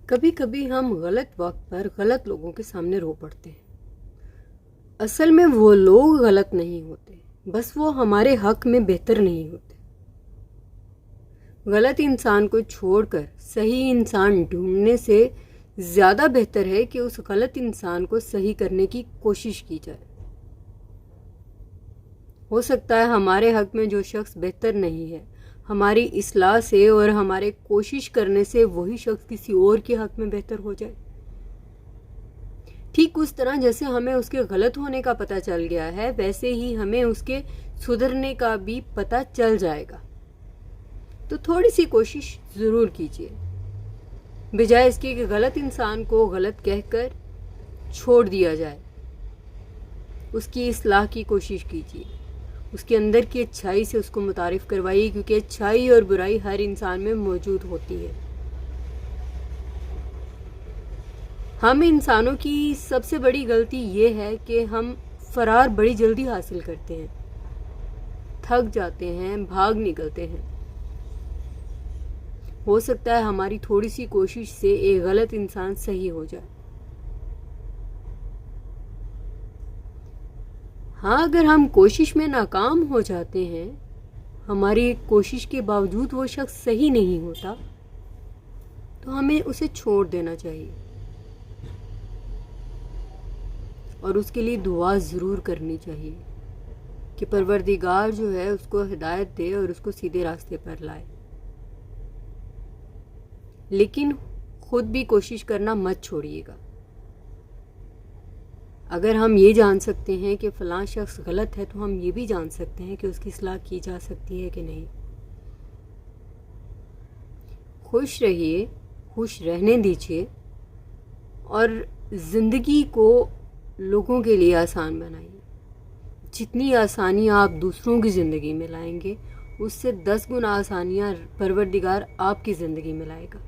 کبھی کبھی ہم غلط وقت پر غلط لوگوں کے سامنے رو پڑتے ہیں۔ اصل میں وہ لوگ غلط نہیں ہوتے، بس وہ ہمارے حق میں بہتر نہیں ہوتے۔ غلط انسان کو چھوڑ کر صحیح انسان ڈھونڈنے سے زیادہ بہتر ہے کہ اس غلط انسان کو صحیح کرنے کی کوشش کی جائے۔ ہو سکتا ہے ہمارے حق میں جو شخص بہتر نہیں ہے، ہماری اصلاح سے اور ہمارے کوشش کرنے سے وہی شخص کسی اور کے حق میں بہتر ہو جائے۔ ٹھیک اس طرح جیسے ہمیں اس کے غلط ہونے کا پتہ چل گیا ہے، ویسے ہی ہمیں اس کے سدھرنے کا بھی پتہ چل جائے گا۔ تو تھوڑی سی کوشش ضرور کیجیے، بجائے اس کے کہ غلط انسان کو غلط کہہ کر چھوڑ دیا جائے۔ اس کی اصلاح کی کوشش کیجیے، اس کے اندر کی اچھائی سے اس کو متعارف کروائیے، کیونکہ اچھائی اور برائی ہر انسان میں موجود ہوتی ہے۔ ہم انسانوں کی سب سے بڑی غلطی یہ ہے کہ ہم فرار بڑی جلدی حاصل کرتے ہیں، تھک جاتے ہیں، بھاگ نکلتے ہیں۔ ہو سکتا ہے ہماری تھوڑی سی کوشش سے ایک غلط انسان صحیح ہو جائے۔ ہاں، اگر ہم کوشش میں ناکام ہو جاتے ہیں، ہماری کوشش کے باوجود وہ شخص صحیح نہیں ہوتا، تو ہمیں اسے چھوڑ دینا چاہیے اور اس کے لیے دعا ضرور کرنی چاہیے کہ پروردگار جو ہے اس کو ہدایت دے اور اس کو سیدھے راستے پر لائے۔ لیکن خود بھی کوشش کرنا مت چھوڑیے گا۔ اگر ہم یہ جان سکتے ہیں کہ فلاں شخص غلط ہے، تو ہم یہ بھی جان سکتے ہیں کہ اس کی اصلاح کی جا سکتی ہے کہ نہیں۔ خوش رہیے، خوش رہنے دیجیے، اور زندگی کو لوگوں کے لیے آسان بنائیے۔ جتنی آسانی آپ دوسروں کی زندگی میں لائیں گے، اس سے 10 گنا آسانیاں پروردگار آپ کی زندگی میں لائے گا۔